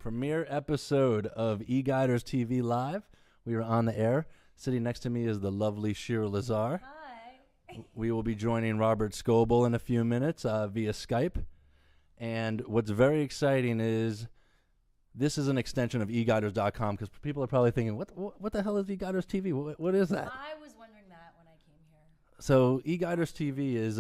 premiere episode of eGuidersTV Live. We are on the air. Sitting next to me is the lovely Shira Lazar. Hi. We will be joining Robert Scoble in a few minutes via Skype. And what's very exciting is this is an extension of eGuiders.com because people are probably thinking, what the hell is eGuidersTV? What is that? I was wondering that when I came here. So eGuidersTV is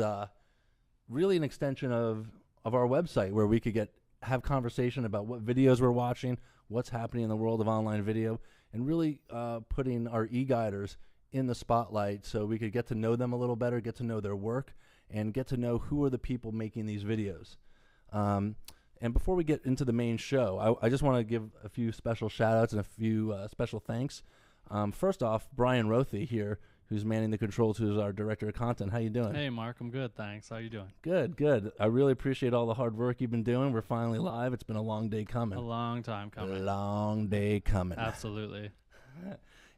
really an extension of our website where we could have conversation about what videos we're watching, what's happening in the world of online video, and really putting our eGuiders in the spotlight so we could get to know them a little better, get to know their work, and get to know who are the people making these videos. And before we get into the main show, I just want to give a few special shout-outs and a few special thanks. First off, Brian Rothy here, who's manning the controls, who's our director of content. How you doing? Hey, Mark. I'm good, thanks. How you doing? Good. I really appreciate all the hard work you've been doing. We're finally live. It's been a long day coming. A long time coming. A long day coming. Absolutely.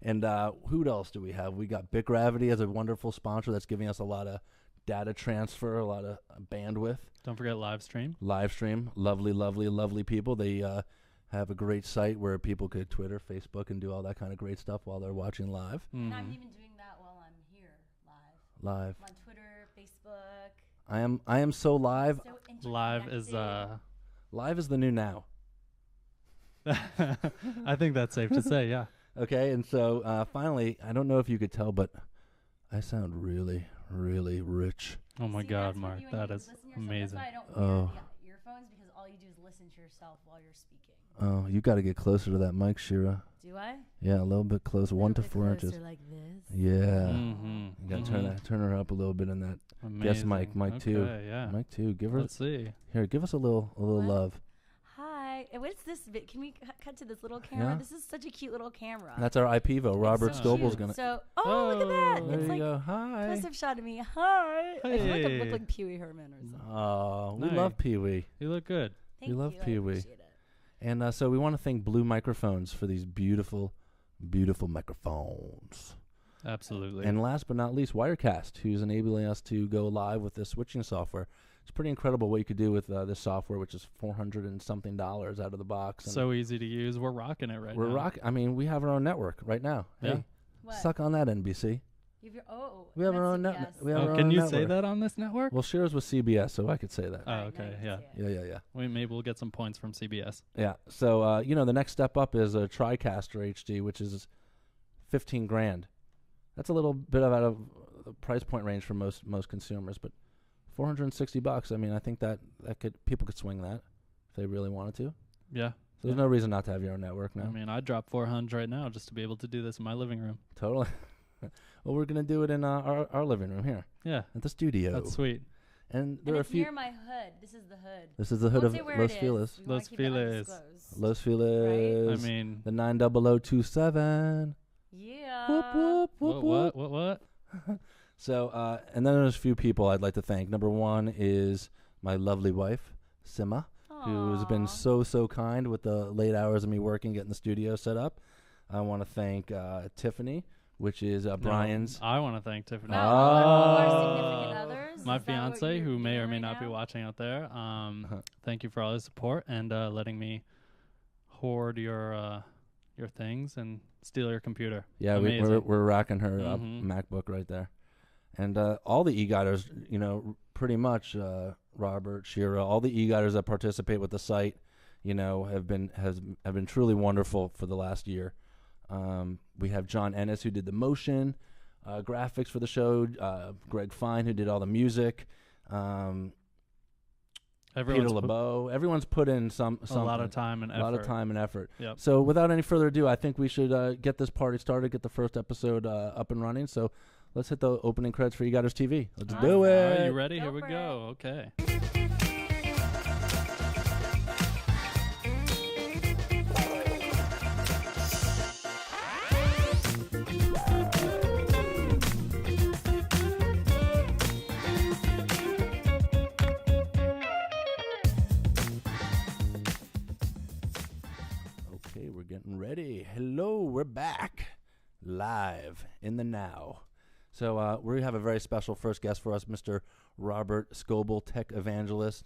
And who else do we have? We got BitGravity as a wonderful sponsor that's giving us a lot of data transfer, a lot of bandwidth. Don't forget Livestream. Livestream. Lovely people. They have a great site where people could Twitter, Facebook, and do all that kind of great stuff while they're watching live. Mm-hmm. And I'm even doing that while I'm here live. I'm on Twitter, Facebook. I am so live. So Live is Live is the new now. I think that's safe to say, yeah. Okay, and so finally, I don't know if you could tell, but I sound really rich. Oh my God, that's Mark, when that you is listen to yourself. amazing. That's why I don't wear the earphones, because all you do is listen to yourself while you're speaking. Oh, you got to get closer to that mic, Shira. Do I? Yeah, a little bit closer, 1 to 4 inches. Like this. Yeah. Mm-hmm. You got to turn her up a little bit in that. Guest mic, mic 2. Okay, yeah. Mic 2. Give her. Let's see. Here, give us a little What? love. Hi. What's this? Can we cut to this little camera? Yeah. This is such a cute little camera. That's our IPvo. Robert so Scoble's cute. gonna. So, look at that. There It's you like go. Hi. close-up shot of me. Hi. I feel like I Hey. look like Pee Wee Herman or something. Oh, we Nice. love Pee Wee. You look good. Thank love you. I Pee Wee. appreciate it. And so we want to thank Blue Microphones for these beautiful microphones. Absolutely. And last but not least, Wirecast, who's enabling us to go live with this switching software. It's pretty incredible what you could do with this software, which is $400 and something out of the box. And so easy to use. We're rocking it right now. we're rocking. I mean, we have our own network right now. Yeah. Hey, What? suck on that, NBC. You have your, We have our own network. network. We have our Can own you network. say that on this network? Well, Shira's with CBS, so I could say that. Oh, okay, yeah. Yeah. Maybe we'll get some points from CBS. Yeah. So, the next step up is a TriCaster HD, which is $15,000. That's a little bit out of the price point range for most consumers, but $460. I mean, I think that people could swing that if they really wanted to. Yeah. So there's no reason not to have your own network now. I mean, I'd drop $400 right now just to be able to do this in my living room. Totally. Well, we're gonna do it in our living room here Yeah. at the studio. That's sweet. And there And are a it's few. near my hood. This is the hood. This is the hood Won't of say where Los it is. Feliz. We wanna Los keep it Feliz. undisclosed. Los Feliz. I mean, The 90027. Yeah. Whoop whoop whoop whoop. what? So, and then there's a few people I'd like to thank. Number one is my lovely wife, Sima, who's been Aw. so kind with the late hours of me working, getting the studio set up. I want to thank Tiffany, which is Brian's. No, I want to thank Tiffany. One of our significant others. My Is that what fiance, you're who may doing or may right not be now? watching out there. Thank you for all the support and letting me hoard your things and steal your computer. Yeah, Amazing. we're rocking her Mhm. MacBook right there. And all the eGuiders, pretty much, Robert, Shira, all the eGuiders that participate with the site, have been truly wonderful for the last year. We have John Ennis, who did the motion graphics for the show, Greg Fine, who did all the music, Peter LeBeau. Everyone's put in a lot of time and effort. A lot of time and effort. Yep. So without any further ado, I think we should get this party started, get the first episode up and running. So let's hit the opening credits for eGuidersTV. Let's All do right. it. All right, you ready? Go Here we for go. Okay. Okay, we're getting ready. Hello, we're back live in the now. So we have a very special first guest for us, Mr. Robert Scoble, tech evangelist,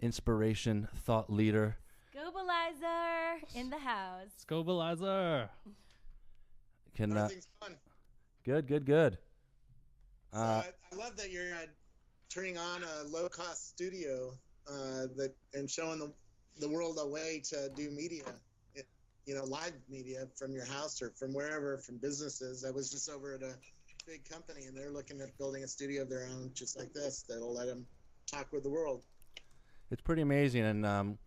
inspiration, thought leader. Go Scobalizer in the house. Scobalizer. Everything's fun. Good. So I love that you're turning on a low-cost studio and showing the world a way to do media, live media from your house or from wherever, from businesses. I was just over at a big company, and they're looking at building a studio of their own, just like this, that'll let them talk with the world. It's pretty amazing, and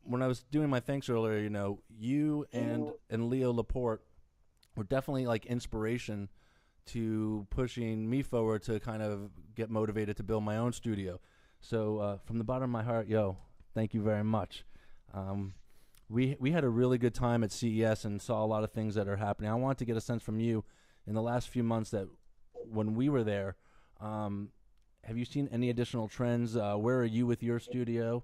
when I was doing my thanks earlier, you and Leo Laporte were definitely like inspiration to pushing me forward to kind of get motivated to build my own studio. So from the bottom of my heart, thank you very much. We had a really good time at CES and saw a lot of things that are happening. I want to get a sense from you in the last few months that when we were there, have you seen any additional trends? Where are you with your studio?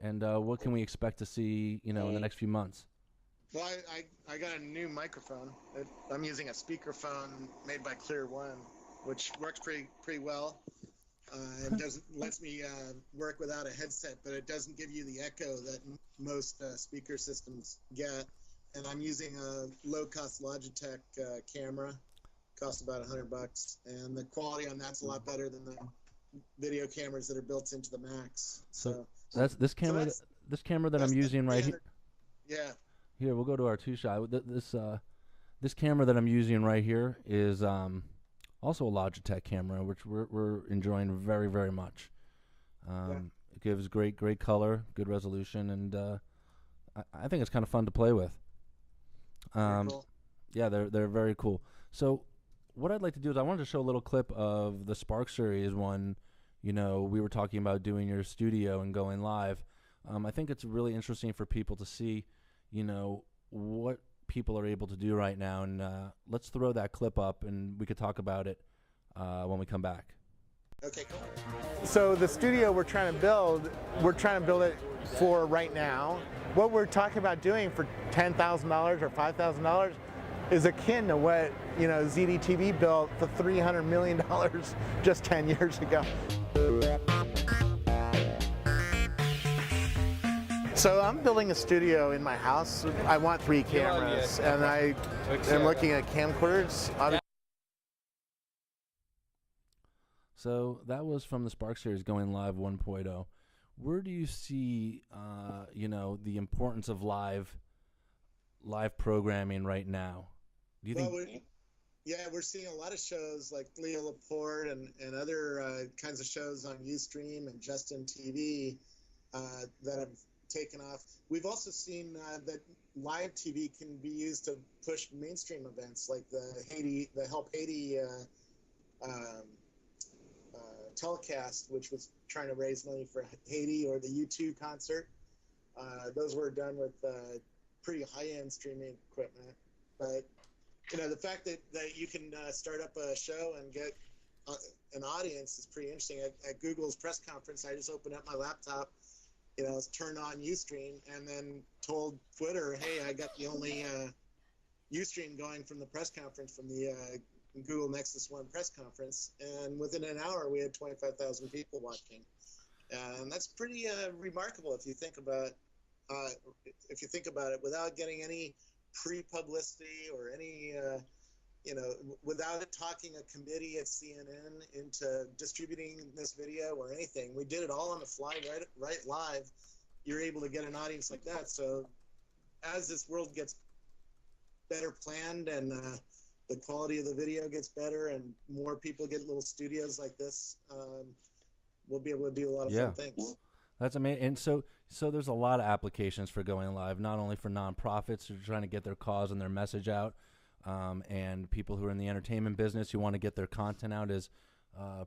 And what can we expect to see, in the next few months? Well, I got a new microphone. I'm using a speakerphone made by Clear One, which works pretty well. And lets me work without a headset, but it doesn't give you the echo that most speaker systems get. And I'm using a low-cost Logitech camera. Costs about $100, and the quality on that's a lot better than the video cameras that are built into the Macs. So that's this camera. This camera that I'm using right here. Yeah. Here, we'll go to our two-shot. This camera that I'm using right here is also a Logitech camera, which we're enjoying very, very much. It gives great color, good resolution, and I think it's kind of fun to play with. Very cool. Yeah, they're very cool. So what I'd like to do is I wanted to show a little clip of the Spark series when we were talking about doing your studio and going live. I think it's really interesting for people to see what people are able to do right now, and let's throw that clip up and we could talk about it when we come back. Okay, cool. So the studio we're trying to build it for right now. What we're talking about doing for $10,000 or $5,000 is akin to what ZDTV built for $300 million just 10 years ago. So I'm building a studio in my house. I want 3 cameras, and I am looking at camcorders. So that was from the Spark series going live 1.0. Where do you see, the importance of live programming right now? Do you think? We're seeing a lot of shows like Leo Laporte and other kinds of shows on Ustream and Justin TV that have taken off. We've also seen that live TV can be used to push mainstream events like the Help Haiti telecast, which was trying to raise money for Haiti, or the U2 concert. Those were done with pretty high-end streaming equipment. But the fact that you can start up a show and get an audience is pretty interesting. At Google's press conference, I just opened up my laptop, turned on Ustream, and then told Twitter, hey, I got the only Ustream going from the press conference, from the Google Nexus One press conference, and within an hour we had 25,000 people watching, and that's pretty remarkable if you think about it, without getting any pre-publicity or any without it talking a committee at CNN into distributing this video or anything. We did it all on the fly, right live. You're able to get an audience like that. So as this world gets better planned and the quality of the video gets better and more people get little studios like this, we'll be able to do a lot of fun things. That's amazing. And so there's a lot of applications for going live, not only for nonprofits who are trying to get their cause and their message out, and people who are in the entertainment business who want to get their content out as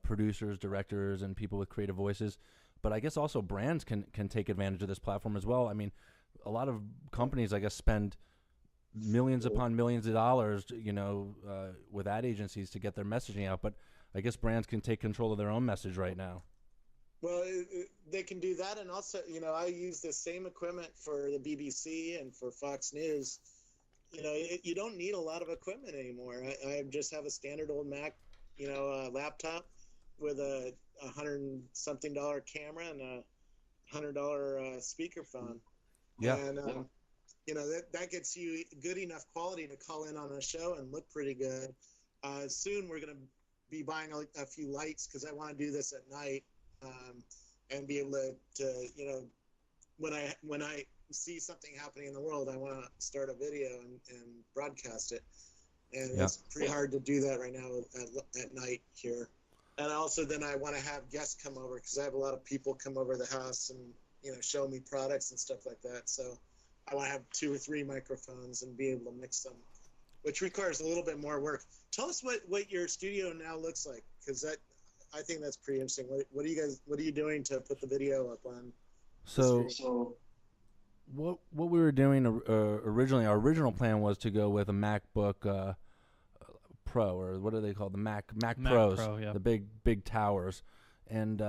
producers, directors, and people with creative voices. But I guess also brands can take advantage of this platform as well. I mean, a lot of companies, I guess, spend millions upon millions of dollars, with ad agencies to get their messaging out. But I guess brands can take control of their own message right now. Well, they can do that, and also, I use the same equipment for the BBC and for Fox News. You don't need a lot of equipment anymore. I just have a standard old Mac, laptop with a $100-something camera and speakerphone. Yeah. And you know, that gets you good enough quality to call in on a show and look pretty good. Soon we're going to be buying a few lights because I want to do this at night, and be able to you know, when I see something happening in the world, I want to start a video and broadcast it. And it's pretty hard to do that right now at night here. And also then I want to have guests come over because I have a lot of people come over the house and, you know, show me products and stuff like that. So I want to have 2 or 3 microphones and be able to mix them, which requires a little bit more work. Tell us what your studio now looks like, because I think that's pretty interesting. What are you doing to put the video up on? So what we were doing originally, our original plan was to go with a MacBook Pro, or what are they called? The Mac Pros, Pro, yeah. the big towers. And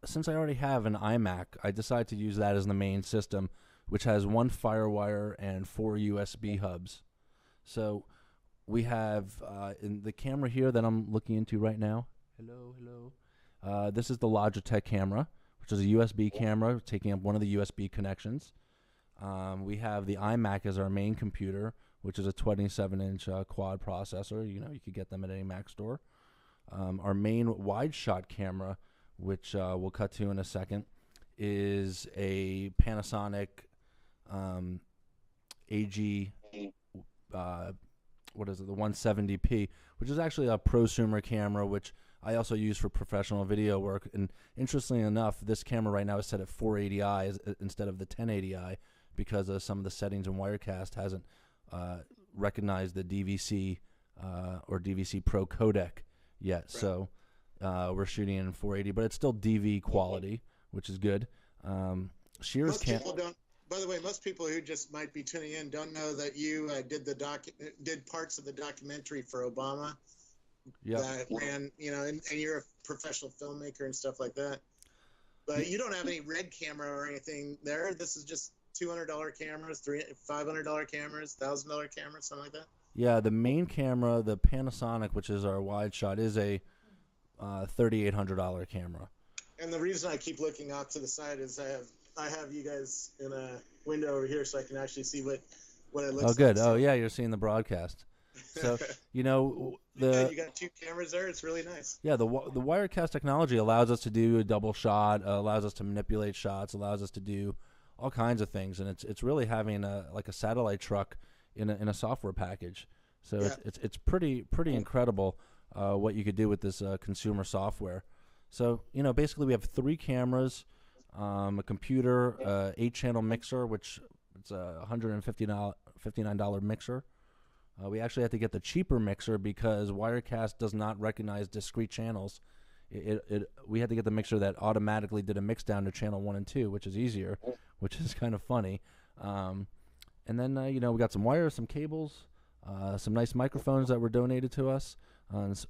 since I already have an iMac, I decided to use that as the main system, which has 1 FireWire and 4 USB hubs. So we have in the camera here that I'm looking into right now. Hello. This is the Logitech camera, which is a USB camera taking up one of the USB connections. We have the iMac as our main computer, which is a 27-inch quad processor. You know, you could get them at any Mac store. Our main wide shot camera, which we'll cut to in a second, is a Panasonic AG, what is it, the 170p, which is actually a prosumer camera, which I also use for professional video work. And interestingly enough, this camera right now is set at 480i instead of the 1080i because of some of the settings in Wirecast hasn't recognized the DVC or DVC Pro codec yet. Right. So we're shooting in 480, but it's still DV quality, which is good. Shear's people don't. By the way, most people who just might be tuning in don't know that you did parts of the documentary for Obama. Yeah. That ran, you know, and you're a professional filmmaker and stuff like that. But you don't have any red camera or anything there. This is just $200 cameras, $500 cameras, $1,000 cameras, something like that. Yeah, the main camera, the Panasonic, which is our wide shot, is a $3,800 camera. And the reason I keep looking off to the side is I have you guys in a window over here, so I can actually see what it looks like. Oh, good. Oh, yeah, you're seeing the broadcast. So, you know, you got 2 cameras there. It's really nice. Yeah, the Wirecast technology allows us to do a double shot, allows us to manipulate shots, allows us to do all kinds of things, and it's really having like a satellite truck in a software package. So yeah. it's pretty incredible what you could do with this consumer software. So, you know, basically we have 3 cameras, a computer, 8-channel mixer, which it's a $159 mixer. We actually had to get the cheaper mixer because Wirecast does not recognize discrete channels. We had to get the mixer that automatically did a mix down to channel 1 and 2, which is easier, which is kind of funny. And then, you know, we got some wires, some cables, some nice microphones that were donated to us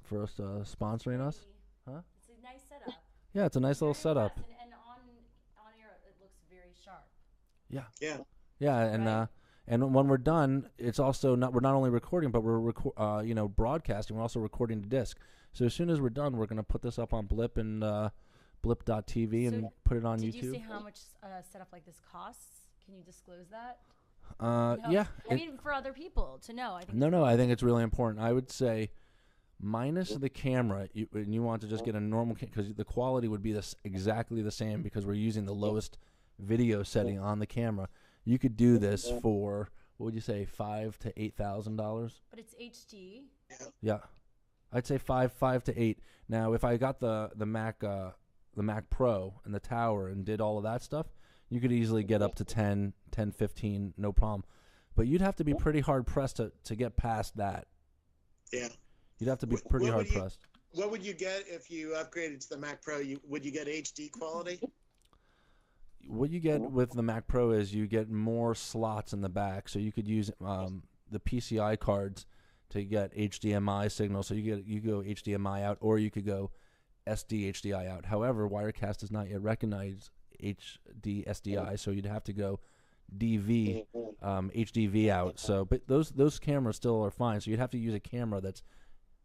for us sponsoring us. Huh? It's a nice setup. Yeah, it's a nice little setup. And on air, it looks very sharp. Yeah. Yeah. Yeah, and right. And when we're done, it's also we're not only recording, but we're broadcasting. We're also recording the disc. So as soon as we're done, we're going to put this up on Blip and blip.tv and put it on YouTube. Did you see how much setup like this costs? Can you disclose that? Yeah. I mean, for other people to know. I think. No, I think it's really important. I would say minus the camera, and you want to just get a normal because the quality would be exactly the same because we're using the lowest video setting on the camera. You could do this for, what would you say, $5,000 to $8,000? But it's HD. Yeah, I'd say five to $8,000. Now, if I got the Mac Pro and the tower and did all of that stuff, you could easily get up to 10, 15, no problem. But you'd have to be pretty hard pressed to get past that. Yeah, you'd have to be pretty hard pressed. What would you get if you upgraded to the Mac Pro? Would you get HD quality? What you get with the Mac Pro is you get more slots in the back, so you could use the PCI cards to get HDMI signal. So you go HDMI out, or you could go SD HDI out. However, Wirecast does not yet recognize HD SDI, so you'd have to go DV HDV out. So, but those cameras still are fine. So you'd have to use a camera that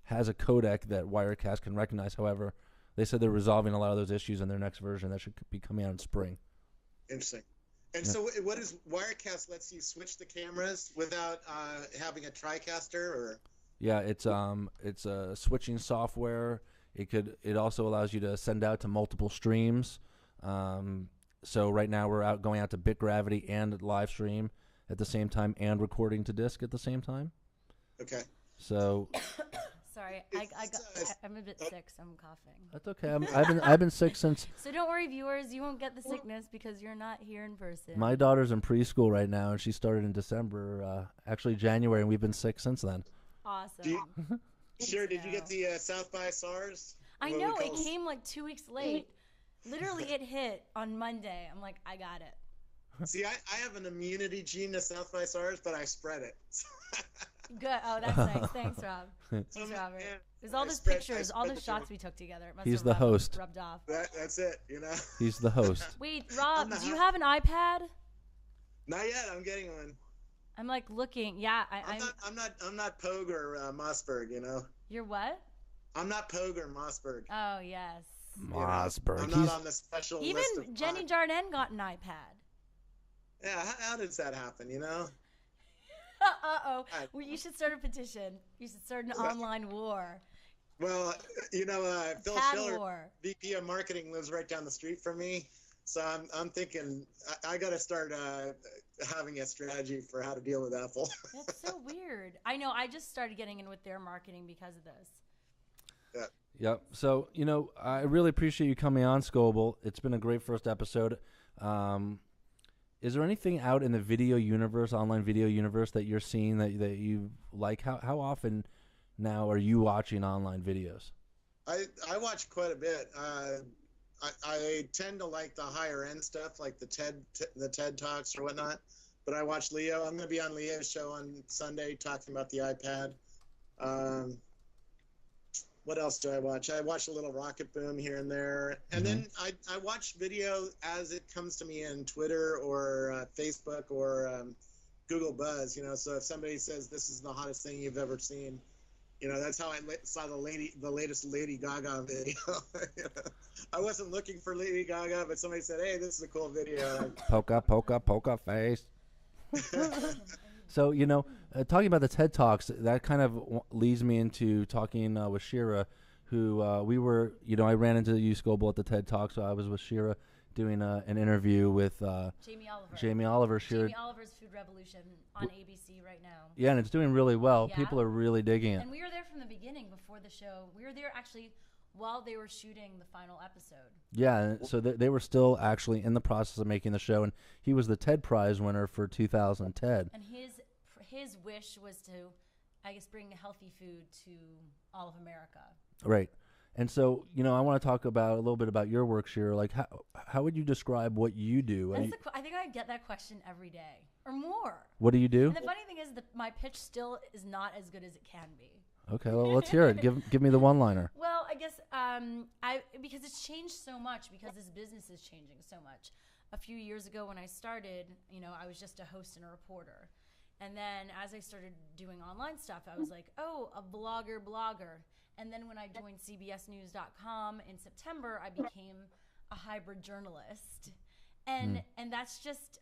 has a codec that Wirecast can recognize. However, they said they're resolving a lot of those issues in their next version that should be coming out in spring. Interesting. And so what is Wirecast lets you switch the cameras without having a TriCaster or? Yeah, it's a switching software. It also allows you to send out to multiple streams. So right now we're going out to BitGravity and live stream at the same time and recording to disk at the same time. Okay. So. Sorry, I'm a bit sick, so I'm coughing. That's okay. I've been sick since. So don't worry, viewers. You won't get the sickness because you're not here in person. My daughter's in preschool right now, and she started in December, actually January, and we've been sick since then. Awesome. Sure. Did you get the South by SARS? I know it came like 2 weeks late. Literally, it hit on Monday. I'm like, I got it. See, I have an immunity gene to South by SARS, but I spread it. Good. Oh, that's nice. Thanks, Rob. Thanks, Robert. There's all those pictures, all the shots we took together. It must He's have the host. Rubbed off. That's it, you know. He's the host. Wait, Rob, do you have an iPad? Not yet. I'm getting one. I'm like looking. Yeah, I'm not Pogue or Mossberg, you know. You're what? I'm not Pogue or Mossberg. Oh yes. Mossberg. I'm not on the special Even list of Jenny Jardin got an iPad. Yeah, how does that happen, you know? Uh-oh. Well, you should start a petition. You should start an online war. Well, you know, Phil Pad Schiller, war. VP of Marketing, lives right down the street from me. So I'm thinking I got to start having a strategy for how to deal with Apple. That's so weird. I know. I just started getting in with their marketing because of this. Yeah. Yep. So, you know, I really appreciate you coming on, Scoble. It's been a great first episode. Is there anything out in the video universe, online video universe, that you're seeing that you like? How often now are you watching online videos? I watch quite a bit. I tend to like the higher end stuff, like the TED Talks or whatnot. But I watch Leo. I'm going to be on Leo's show on Sunday talking about the iPad. What else do I watch? I watch a little Rocket Boom here and there. And then I watch video as it comes to me in Twitter or Facebook or Google Buzz, you know. So if somebody says this is the hottest thing you've ever seen, you know, that's how I saw the latest Lady Gaga video. You know? I wasn't looking for Lady Gaga, but somebody said, hey, this is a cool video. Poker face. So, you know, talking about the TED Talks, that kind of leads me into talking with Shira, who we were, you know, I ran into you, Scoble, at the TED Talk, so I was with Shira doing an interview with Jamie Oliver. Jamie Oliver. Jamie Oliver's Food Revolution on ABC right now. Yeah, and it's doing really well. Yeah. People are really digging it. And we were there from the beginning before the show. We were there actually while they were shooting the final episode. Yeah, so they were still actually in the process of making the show, and he was the TED Prize winner for 2000 TED. And his wish was to, I guess, bring healthy food to all of America. Right. And so, you know, I want to talk about a little bit about your work, Shira. Like, how would you describe what you do? I think I get that question every day or more. What do you do? And the funny thing is that my pitch still is not as good as it can be. Okay, well, let's hear it. Give me the one-liner. Well, I guess because it's changed so much, because this business is changing so much. A few years ago when I started, you know, I was just a host and a reporter. And then as I started doing online stuff, I was like, oh, a blogger. And then when I joined CBSNews.com in September, I became a hybrid journalist. And that's just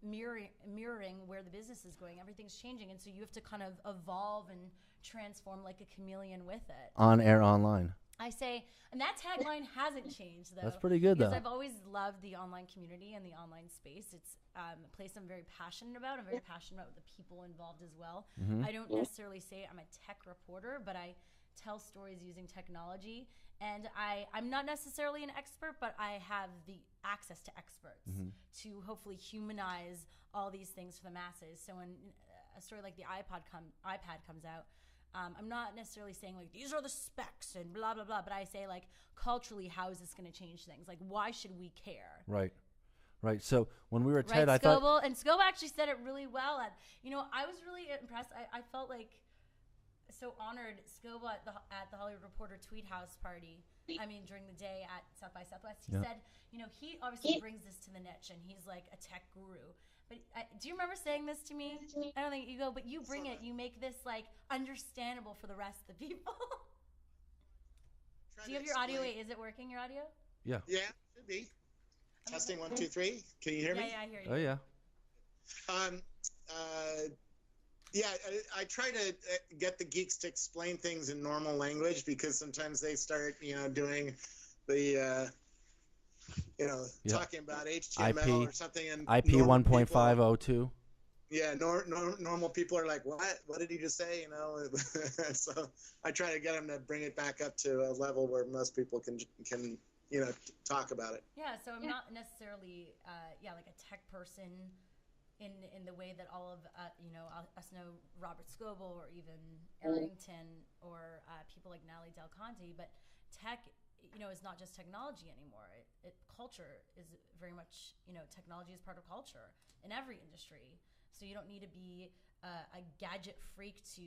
mirroring where the business is going. Everything's changing. And so you have to kind of evolve and transform like a chameleon with it. On air, online. I say, and that tagline hasn't changed, though. That's pretty good, though. Because I've always loved the online community and the online space. It's a place I'm very passionate about. I'm very passionate about the people involved as well. I don't necessarily say I'm a tech reporter, but I tell stories using technology. And I'm not necessarily an expert, but I have the access to experts to hopefully humanize all these things for the masses. So when a story like the iPad comes out, I'm not necessarily saying like these are the specs and blah blah blah, but I say like culturally, how is this going to change things? Like, why should we care? Right. So when we were at TED, I thought Scoble actually said it really well. And you know, I was really impressed. I felt like so honored. Scoble at the Hollywood Reporter Tweet House party. I mean, during the day at South by Southwest, he said, you know, he obviously brings this to the niche, and he's like a tech guru. But do you remember saying this to me? I don't think you go, but you bring it. You make this like understandable for the rest of the people. Do you have your audio? Wait, is it working? Your audio? Yeah. Yeah, should be. Testing 1, 2, 3. Can you hear me? Yeah, I hear you. Oh yeah. Yeah, I try to get the geeks to explain things in normal language, because sometimes they start, doing the, talking about HTML or something, and IP normal 1.502. Yeah, normal people are like, what? What did he just say? So I try to get them to bring it back up to a level where most people can talk about it. Yeah, so I'm not necessarily, like a tech person in the way that all of us know Robert Scoble or even Arrington or people like Natalie Del Conte, but tech is not just technology anymore. Culture is very much, technology is part of culture in every industry. So you don't need to be a gadget freak to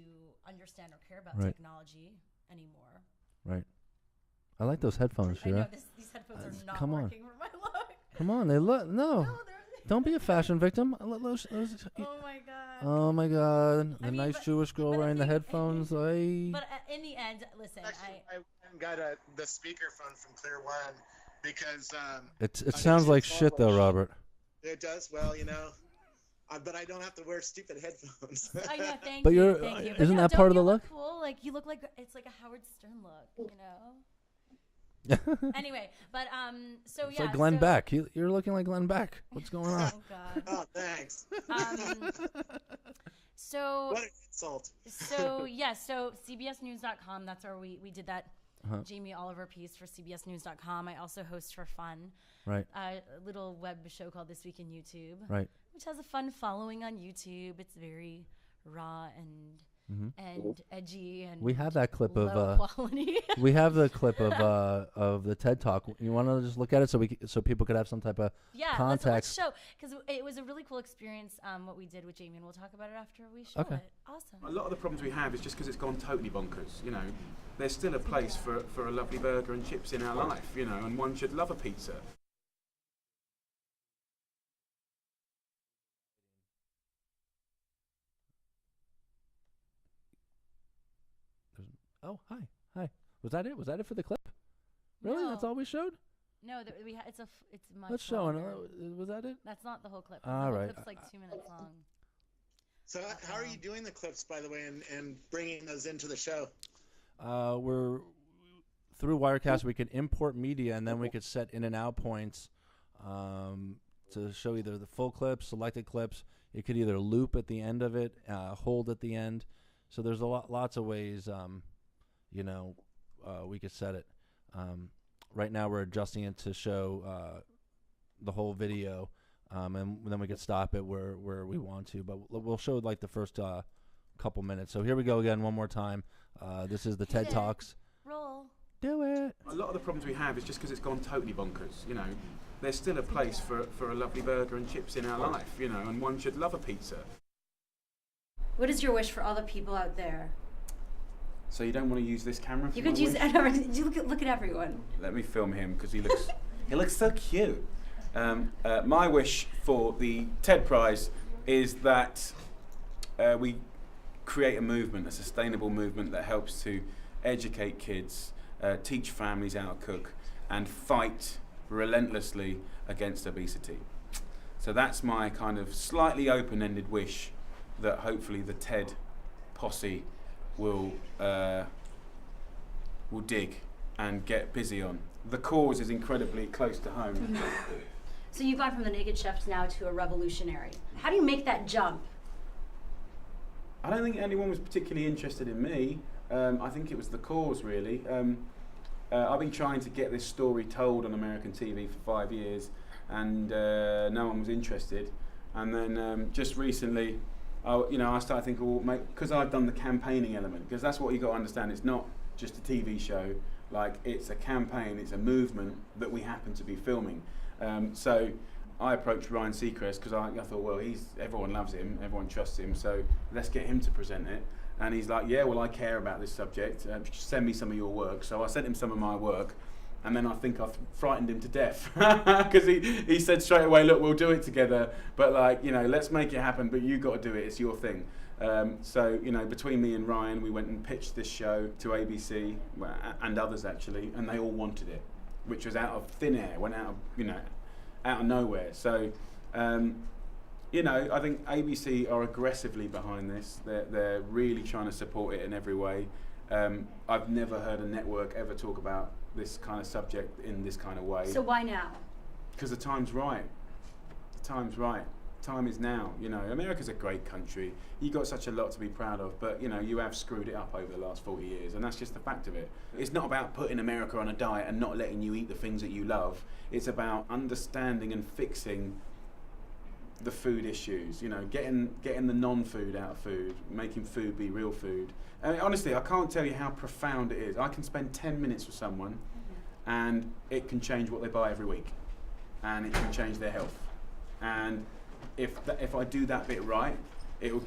understand or care about technology anymore. Right. I like those headphones, I Shira. know these headphones are not working for my look. Come on, they look Don't be a fashion victim. Oh my god. Oh my god. The nice Jewish girl wearing the headphones. But in the end, listen, Actually, I got the speakerphone from Clear One because it sounds like shit though, Robert. It does. Well, but I don't have to wear stupid headphones. I know, thank But you. Thank you. Isn't that part of the look? Cool. Like you look like it's like a Howard Stern look, Anyway, but so it's like Glenn Beck. You're looking like Glenn Beck. What's going on? Oh God. Oh, thanks. So what an insult. So CBSNews.com. That's where we did that Jamie Oliver piece for CBSNews.com. I also host for fun. Right. A little web show called This Week in YouTube. Right. Which has a fun following on YouTube. It's very raw and edgy and we have that clip low quality. We have the clip of the TED Talk. You want to just look at it so people could have some type of context. Let's show, because it was a really cool experience what we did with Jamie, and we'll talk about it after we show it. Awesome. A lot of the problems we have is just because it's gone totally bonkers. There's still a place for a lovely burger and chips in our life. And one should love a pizza. Oh, hi. Was that it? Was that it for the clip? Really? No. That's all we showed? No, it's much Let's show it. longer. Was that it? That's not the whole clip. All right. The clip's like 2 minutes long. So how are you doing the clips, by the way, and bringing those into the show? We're through Wirecast. We could import media, and then we could set in and out points to show either the full clips, selected clips. It could either loop at the end of it, hold at the end. So there's lots of ways. We could set it. Right now we're adjusting it to show the whole video, and then we could stop it where we want to. But we'll show like the first couple minutes. So here we go again one more time. This is the TED Talks. Roll. Do it. A lot of the problems we have is just because it's gone totally bonkers. There's still a place for a lovely burger and chips in our life. And one should love a pizza. What is your wish for all the people out there? So you don't want to use this camera? You could use it. Look at everyone. Let me film him because he looks so cute. My wish for the TED Prize is that we create a movement, a sustainable movement that helps to educate kids, teach families how to cook, and fight relentlessly against obesity. So that's my kind of slightly open-ended wish that hopefully the TED posse will dig and get busy on. The cause is incredibly close to home. So you've gone from the naked chef now to a revolutionary. How do you make that jump? I don't think anyone was particularly interested in me. I think it was the cause, really. I've been trying to get this story told on American TV for 5 years, and no one was interested. And then just recently, I started thinking, well, because I've done the campaigning element, because that's what you got to understand. It's not just a TV show. Like, it's a campaign, it's a movement that we happen to be filming. So I approached Ryan Seacrest because I thought, well, everyone loves him, everyone trusts him, so let's get him to present it. And he's like, yeah, well, I care about this subject. Send me some of your work. So I sent him some of my work. And then I think I frightened him to death because he said straight away, look, we'll do it together, but let's make it happen, but you got to do it, it's your thing. So between me and Ryan, we went and pitched this show to ABC and others actually, and they all wanted it, which was out of thin air, went out of, out of nowhere. So, you know, I think ABC are aggressively behind this. They're really trying to support it in every way. I've never heard a network ever talk about this kind of subject in this kind of way. So why now? Because the time's right. The time's right. Time is now. You know, America's a great country. You've got such a lot to be proud of, but you know, you have screwed it up over the last 40 years, and that's just the fact of it. It's not about putting America on a diet and not letting you eat the things that you love. It's about understanding and fixing the food issues, you know, getting the non-food out of food, making food be real food. I mean, honestly, I can't tell you how profound it is. I can spend 10 minutes with someone and it can change what they buy every week, and it can change their health. And if I do that bit right, it'll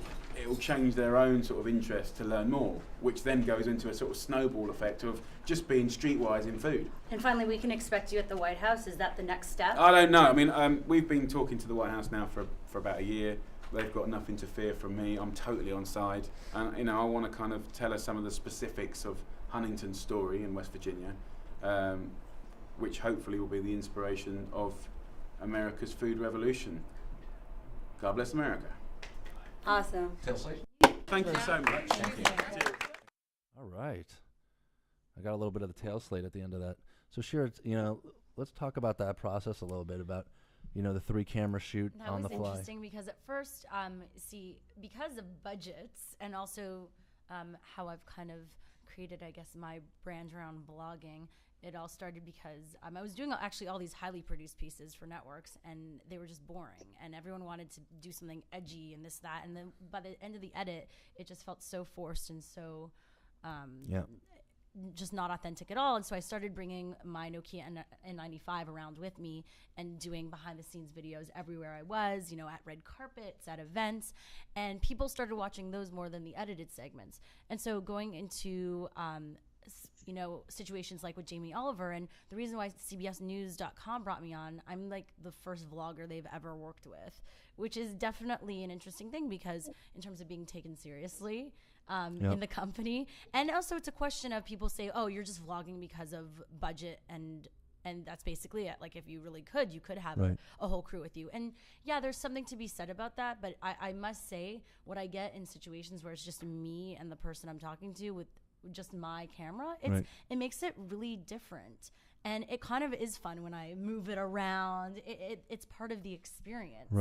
change their own sort of interest to learn more, which then goes into a sort of snowball effect of just being streetwise in food. And finally, we can expect you at the White House. Is that the next step? I don't know. I mean, we've been talking to the White House now for about a year. They've got nothing to fear from me. I'm totally on side. And, you know, I want to kind of tell us some of the specifics of Huntington's story in West Virginia, which hopefully will be the inspiration of America's food revolution. God bless America. Awesome. Thank you so much. Thank you. All right. I got a little bit of the tail slate at the end of that. So sure, you know, let's talk about that process a little bit about, you know, the 3-camera shoot on the fly. That was interesting because at first, because of budgets and also how I've kind of created, I guess, my brand around blogging, it all started because I was doing actually all these highly produced pieces for networks, and they were just boring, and everyone wanted to do something edgy and this, that, and then by the end of the edit, it just felt so forced and so just not authentic at all. And so I started bringing my Nokia N95 around with me and doing behind the scenes videos everywhere I was, you know, at red carpets, at events, and people started watching those more than the edited segments. And so going into you know, situations like with Jamie Oliver, and the reason why CBSNews.com brought me on, I'm like the first vlogger they've ever worked with, which is definitely an interesting thing because in terms of being taken seriously in the company. And also it's a question of people say, oh, you're just vlogging because of budget, and that's basically it. Like if you really could, you could have a whole crew with you. And yeah, there's something to be said about that, but I must say what I get in situations where it's just me and the person I'm talking to with just my camera, it makes it really different, and it kind of is fun when I move it around. It's part of the experience,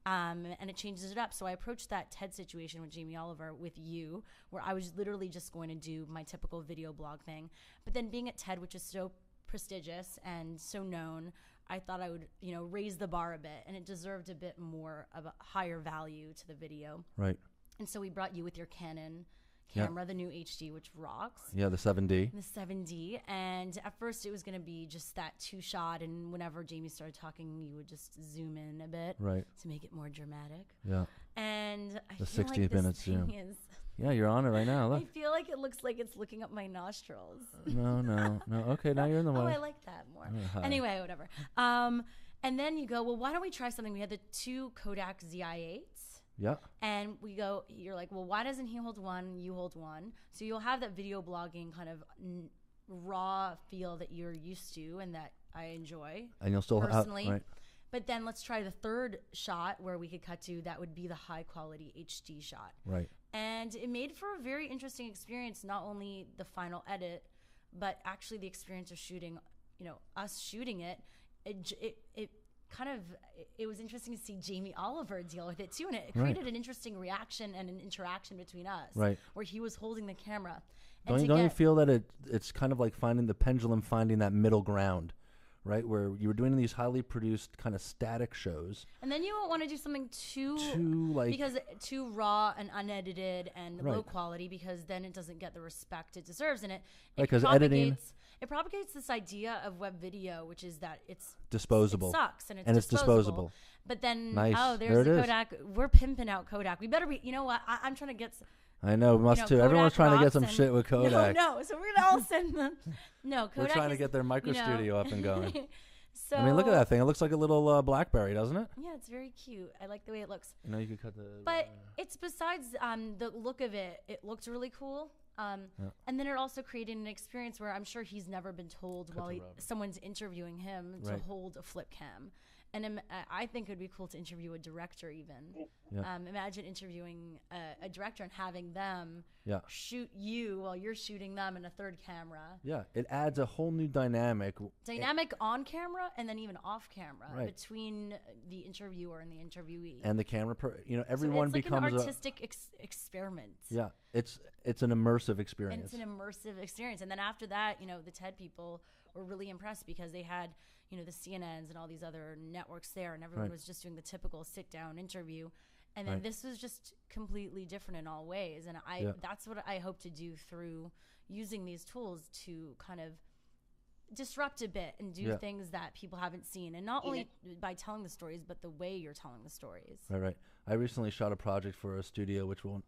and it changes it up. So I approached that TED situation with Jamie Oliver with you, where I was literally just going to do my typical video blog thing, but then being at TED, which is so prestigious and so known, I thought I would, you know, raise the bar a bit, and it deserved a bit more of a higher value to the video. And so we brought you with your Canon camera, the new HD, which rocks. Yeah, the 7D. The 7D. And at first it was going to be just that 2-shot, and whenever Jamie started talking, you would just zoom in a bit to make it more dramatic. Yeah. And I feel 60 like minutes zoom. Yeah, you're on it right now. Look. I feel like it looks like it's looking up my nostrils. No. Okay, now you're in the way. Oh, I like that more. Anyway, whatever. And then you go, well, why don't we try something? We had the 2 Kodak ZI-8s. Yeah. And we go, you're like, well, why doesn't he hold one? You hold one. So you'll have that video blogging kind of raw feel that you're used to and that I enjoy. And you'll still personally. Right. But then let's try the 3rd shot where we could cut to, that would be the high quality HD shot. Right. And it made for a very interesting experience, not only the final edit, but actually the experience of shooting, you know, us shooting it. It was interesting to see Jamie Oliver deal with it too, and it created an interesting reaction and an interaction between us, where he was holding the camera. Don't you feel that it's kind of like finding the pendulum, finding that middle ground, right? Where you were doing these highly produced kind of static shows, and then you don't want to do something too raw and unedited and low quality, because then it doesn't get the respect it deserves, and it propagates this idea of web video, which is that it's disposable. It sucks, and it's disposable. But then, there's the Kodak. We're pimping out Kodak. We better be. You know what? I'm trying to get. I know, we must too. Everyone's trying to get some shit with Kodak. No. So we're gonna all send them. No, Kodak. We're trying to get their micro studio up and going. So I mean, look at that thing. It looks like a little BlackBerry, doesn't it? Yeah, it's very cute. I like the way it looks. You know, you could cut the. But it's besides the look of it. It looked really cool. And then it also created an experience where I'm sure he's never been told while someone's interviewing him to hold a flip cam. And I think it would be cool to interview a director even. Yeah. Imagine interviewing a director and having them Yeah. shoot you while you're shooting them in a third camera. Yeah, it adds a whole new dynamic. Dynamic on camera and then even off camera Right. between the interviewer and the interviewee. And the camera, everyone so it's like becomes an artistic experiment. Yeah, it's an immersive experience. And it's an immersive experience. And then after that, the TED people were really impressed because they had, the CNNs and all these other networks there, and everyone Right. was just doing the typical sit-down interview. And then Right. this was just completely different in all ways. And that's what I hope to do through using these tools to kind of disrupt a bit and do things that people haven't seen. And not only by telling the stories, but the way you're telling the stories. Right. I recently shot a project for a studio which will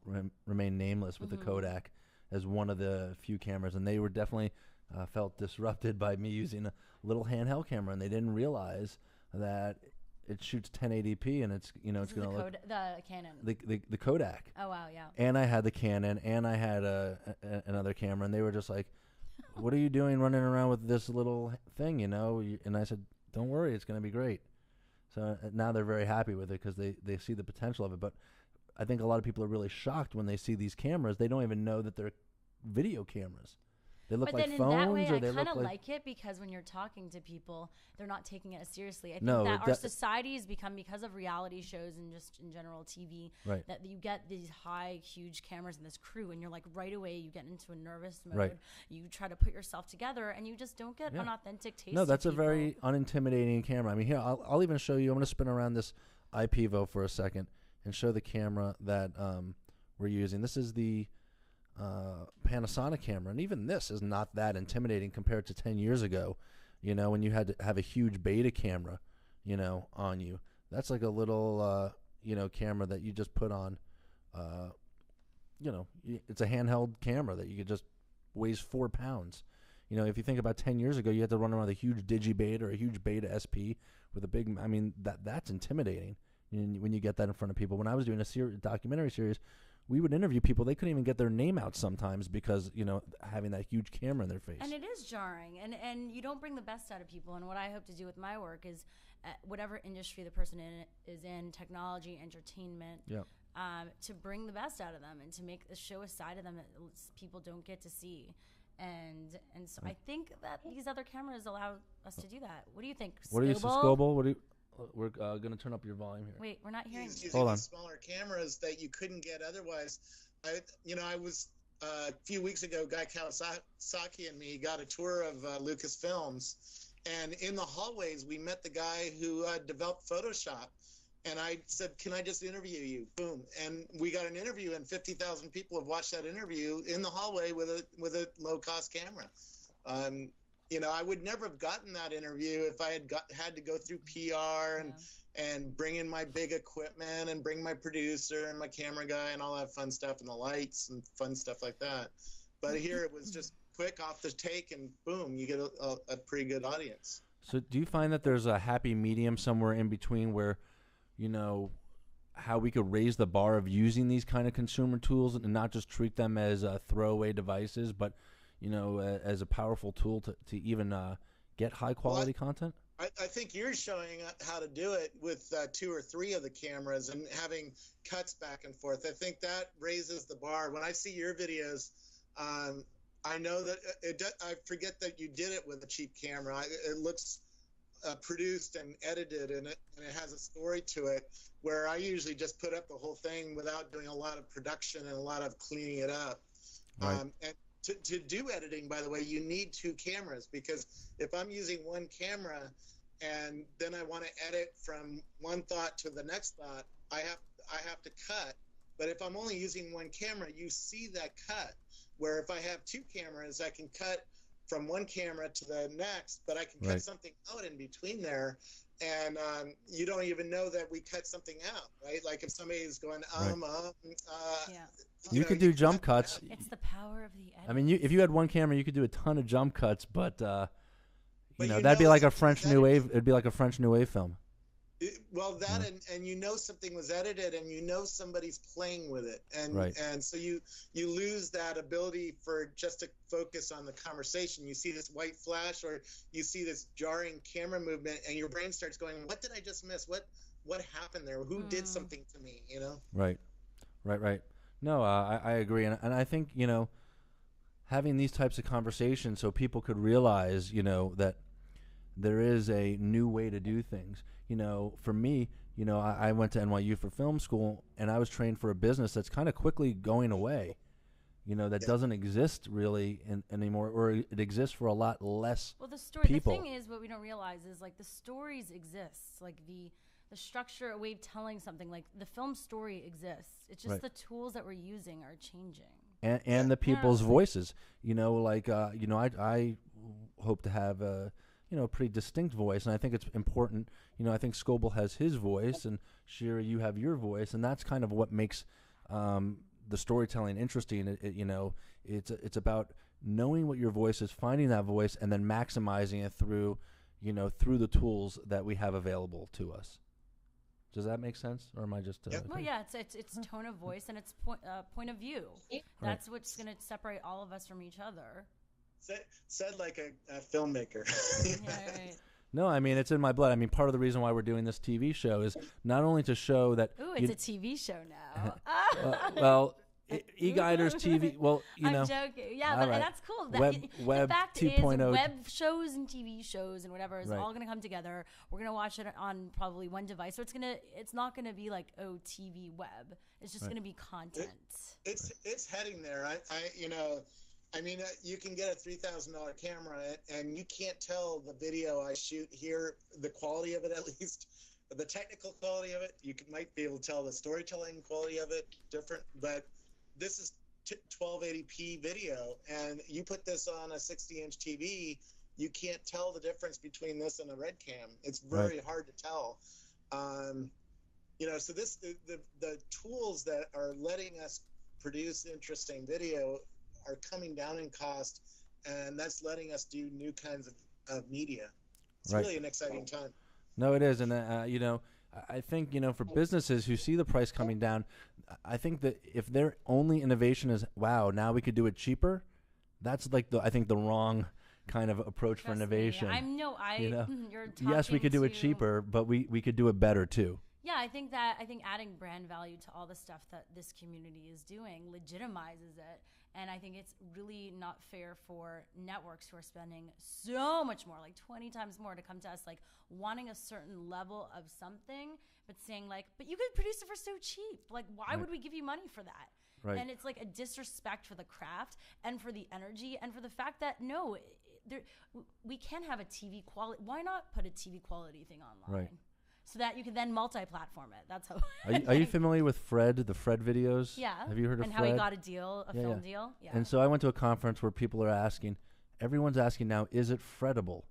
remain nameless with the Kodak as one of the few cameras, and they were definitely felt disrupted by me using a little handheld camera, and they didn't realize that it shoots 1080p, and it's it's going to look the Canon. the Kodak. Oh wow, yeah. And I had the Canon, and I had another camera, and they were just like, "What are you doing running around with this little thing?" And I said, "Don't worry, it's going to be great." So now they're very happy with it because they see the potential of it. But I think a lot of people are really shocked when they see these cameras. They don't even know that they're video cameras. They look like phones, in that way, or they I kind look of like it because when you're talking to people, they're not taking it as seriously. I think No, that our society has become, because of reality shows and just in general TV, Right. that you get these high, huge cameras and this crew, and you're like right away you get into a nervous mode. Right. You try to put yourself together, and you just don't get an authentic taste. No, that's to a very unintimidating camera. I mean, here I'll even show you. I'm going to spin around this iPivo for a second and show the camera that we're using. This is the Panasonic camera, and even this is not that intimidating compared to 10 years ago, when you had to have a huge beta camera, on you. That's like a little, camera that you just put on, it's a handheld camera that you could just weighs 4 pounds. If you think about 10 years ago, you had to run around with a huge Digibeta or a huge Beta SP with a big, that's intimidating when you get that in front of people. When I was doing a documentary series, we would interview people. They couldn't even get their name out sometimes because, having that huge camera in their face. And it is jarring, and you don't bring the best out of people. And what I hope to do with my work is whatever industry the person is in, technology, entertainment, to bring the best out of them and to show a side of them that people don't get to see. And so I think that these other cameras allow us to do that. What do you think, What do you, Scoble? We're going to turn up your volume here. Wait, we're not hearing. Hold on. Smaller cameras that you couldn't get otherwise. I was a few weeks ago. Guy Kawasaki and me got a tour of Lucasfilms, and in the hallways we met the guy who developed Photoshop. And I said, "Can I just interview you?" Boom, and we got an interview, and 50,000 people have watched that interview in the hallway with a low cost camera. I would never have gotten that interview if I had to go through PR and bring in my big equipment and bring my producer and my camera guy and all that fun stuff and the lights and fun stuff like that. But here it was just quick off the take, and boom, you get a pretty good audience. So do you find that there's a happy medium somewhere in between where, how we could raise the bar of using these kind of consumer tools and not just treat them as throwaway devices, but as a powerful tool to even get high quality content? I think you're showing how to do it with 2 or 3 of the cameras and having cuts back and forth. I think that raises the bar. When I see your videos, I know that I forget that you did it with a cheap camera. It looks produced and edited, and it has a story to it, where I usually just put up the whole thing without doing a lot of production and a lot of cleaning it up. Right. And to do editing, by the way, you need 2 cameras, because if I'm using one camera and then I want to edit from one thought to the next thought, I have to cut. But if I'm only using one camera, you see that cut. Where if I have 2 cameras, I can cut from one camera to the next, but I can cut something out in between there. And you don't even know that we cut something out, right? Like if somebody is going, you could do jump cuts. It's the power of the edit. I mean, if you had one camera, you could do a ton of jump cuts, but that'd be like a French New Wave. It'd be like a French New Wave film. Well, that and you know something was edited, and you know somebody's playing with it, and so you lose that ability for just to focus on the conversation. You see this white flash, or you see this jarring camera movement, and your brain starts going, "What did I just miss? What happened there? Who did something to me?" You know? Right. No, I agree, and I think having these types of conversations so people could realize that there is a new way to do things. For me, I went to NYU for film school, and I was trained for a business that's kind of quickly going away, that doesn't exist really anymore, or it exists for a lot less Well, the story, people. the thing is, what we don't realize is, like, the stories exist. Like, the structure, a way of telling something, like, the film story exists. It's just the tools that we're using are changing. And the people's voices, I hope to have a pretty distinct voice, and I think it's important. I think Scoble has his voice, and Shira, you have your voice, and that's kind of what makes the storytelling interesting. It's about knowing what your voice is, finding that voice, and then maximizing it through the tools that we have available to us. Does that make sense, or am I just? Well, yeah, it's tone of voice and it's point of view. That's what's going to separate all of us from each other. Said like a filmmaker. Right. No, I mean, it's in my blood. I mean, part of the reason why we're doing this TV show is not only to show that. Ooh, it's a TV show now. Well, eGuidersTV. Well, I'm joking. Yeah, but that's cool. Web the fact 2.0. is, web shows and TV shows and whatever is all going to come together. We're going to watch it on probably one device. So it's not going to be like, TV web. It's just going to be content. It's heading there. I mean, you can get a $3,000 camera, and you can't tell the video I shoot here, the quality of it at least, the technical quality of it. You might be able to tell the storytelling quality of it different, but this is 1280p video, and you put this on a 60-inch TV, you can't tell the difference between this and a red cam. It's very hard to tell. So the tools that are letting us produce interesting video are coming down in cost, and that's letting us do new kinds of media. It's really an exciting time. No, it is, and I think for businesses who see the price coming down, I think that if their only innovation is, wow, now we could do it cheaper, that's like I think the wrong kind of approach for innovation. You're yes, we could do it cheaper, but we could do it better too. Yeah, I think adding brand value to all the stuff that this community is doing legitimizes it. And I think it's really not fair for networks who are spending so much more, like 20 times more, to come to us like wanting a certain level of something, but saying like, but you could produce it for so cheap. Like, why would we give you money for that? Right. And it's like a disrespect for the craft and for the energy and for the fact that we can have a TV quality. Why not put a TV quality thing online? Right. So that you can then multi-platform it. That's how. Are you familiar with Fred, the Fred videos? Yeah. Have you heard of Fred? And how he got a deal, film deal? Yeah. And so I went to a conference where people are everyone's asking now, is it Fredable?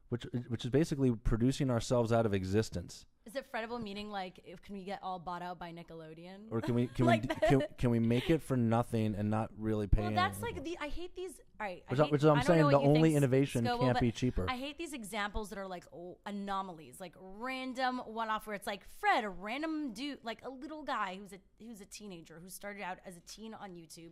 Which is basically producing ourselves out of existence. Is it Fredable, meaning like, can we get all bought out by Nickelodeon? Or can we can we make it for nothing and not really pay? Well, that's like I hate these. All right, which I'm saying the only innovation can't be cheaper. I hate these examples that are like anomalies, like random one-off, where it's like Fred, a random dude, like a little guy who's a teenager who started out as a teen on YouTube,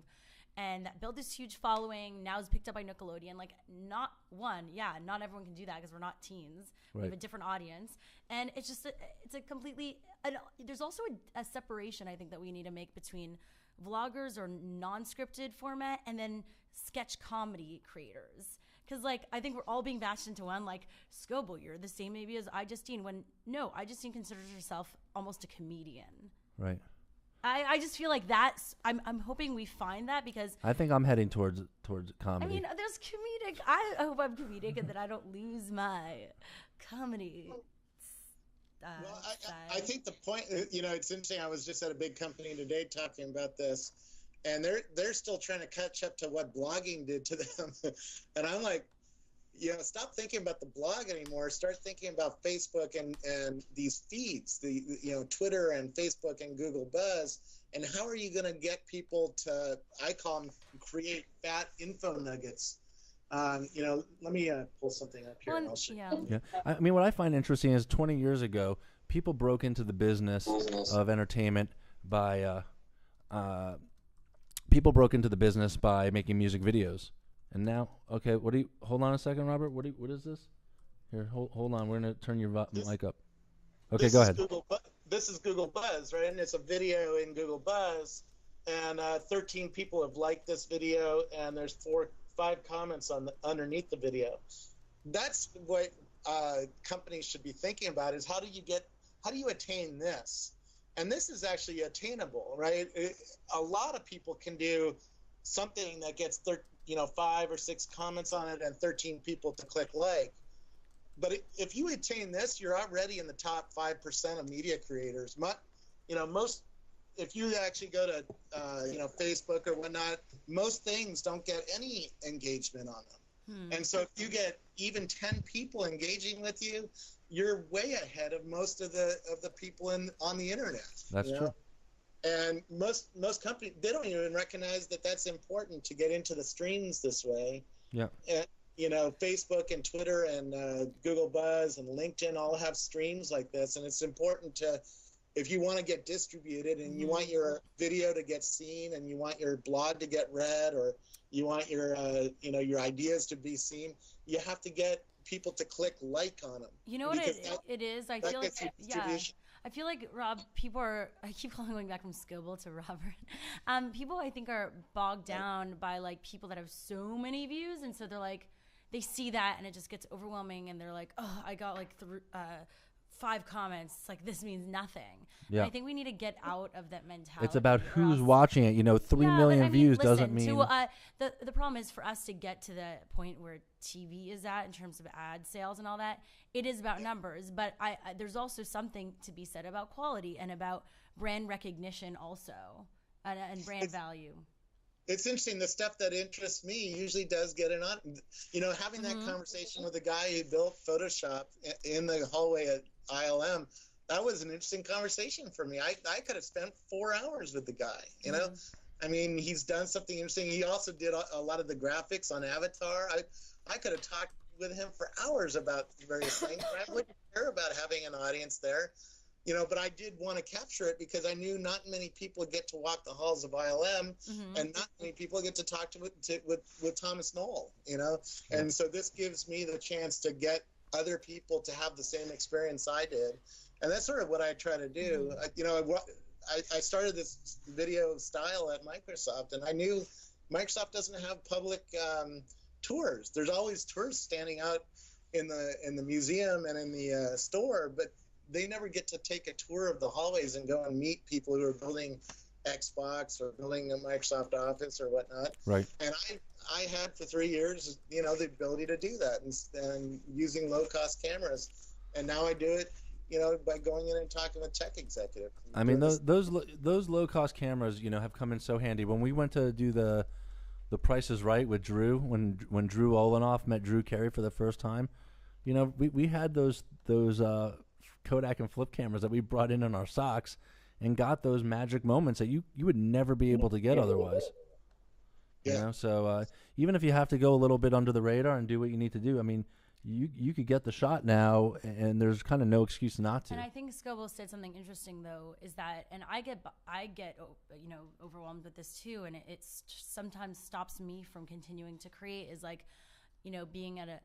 and that built this huge following. Now is picked up by Nickelodeon. Like, not everyone can do that because we're not teens. We have a different audience, and it's just it's a completely. There's also a separation I think that we need to make between vloggers or non-scripted format and then sketch comedy creators. Because like I think we're all being bashed into one. Like, Scoble, you're the same maybe as iJustine. When no, iJustine considers herself almost a comedian. Right. I just feel like that's. I'm hoping we find that, because I think I'm heading towards comedy. I mean, there's comedic. I hope I'm comedic and that I don't lose my comedy. Well, I think the point, it's interesting. I was just at a big company today talking about this, and they're still trying to catch up to what blogging did to them, and I'm like, stop thinking about the blog anymore. Start thinking about Facebook and these feeds, the Twitter and Facebook and Google Buzz. And how are you going to get people to, I call them, create fat info nuggets? Let me pull something up here. Yeah. I mean, what I find interesting is 20 years ago, people broke into the business of entertainment by making music videos, and now, okay, hold on a second, Robert. What is this? Here, hold on. We're gonna turn your mic up. Okay, go ahead. This is Google Buzz, right? And it's a video in Google Buzz, and 13 people have liked this video, and there's 5 comments underneath the video. That's what companies should be thinking about: is how do you attain this? And this is actually attainable, right? A lot of people can do something that gets 5 or 6 comments on it and 13 people to click like. But if you attain this, you're already in the top 5% of media creators. If you actually go to Facebook or whatnot, most things don't get any engagement on them. And so if you get even 10 people engaging with you, you're way ahead of most of the people on the internet. That's true. And most companies, they don't even recognize that that's important to get into the streams this way. Yeah. And, Facebook and Twitter and Google Buzz and LinkedIn all have streams like this, and it's important to, if you want to get distributed and you want your video to get seen and you want your blog to get read, or you want your your ideas to be seen, you have to get people to click like on them. You know what it is? I feel like, I feel like, Rob, I keep going back from Scoble to Robert. People, I think, are bogged down by like people that have so many views, and so they're like, they see that and it just gets overwhelming, and they're like, oh, I got like 5 comments. It's like, this means nothing. Yeah. And I think we need to get out of that mentality. It's about who's watching it. 3 million views doesn't mean. The problem is, for us to get to the point where TV is at in terms of ad sales and all that, it is about numbers. But there's also something to be said about quality and about brand recognition also, and brand value. It's interesting. The stuff that interests me usually does get it on. Having that conversation with the guy who built Photoshop in the hallway at ILM, that was an interesting conversation for me. I could have spent 4 hours with the guy. I mean, he's done something interesting. He also did a lot of the graphics on Avatar. I could have talked with him for hours about various things. I wouldn't care about having an audience there. But I did want to capture it because I knew not many people get to walk the halls of ILM, and not many people get to talk with Thomas Knoll, And so this gives me the chance to get other people to have the same experience I did. And that's sort of what I try to do. I started this video style at Microsoft, and I knew Microsoft doesn't have public tours. There's always tours standing out in the museum and in the store, but they never get to take a tour of the hallways and go and meet people who are building Xbox or building a Microsoft Office or whatnot. Right. And I had for 3 years, the ability to do that and using low-cost cameras. And now I do it, by going in and talking with tech executives. I mean, those low-cost cameras, have come in so handy. When we went to do the Price is Right with Drew, when Drew Olenoff met Drew Carey for the first time, we had those Kodak and flip cameras that we brought in our socks and got those magic moments that you would never be able to get otherwise. Yeah. So even if you have to go a little bit under the radar and do what you need to do, I mean, you could get the shot now, and there's kind of no excuse not to. And I think Scoble said something interesting, though, is that, and I get overwhelmed with this too, and it sometimes stops me from continuing to create, is like, being at a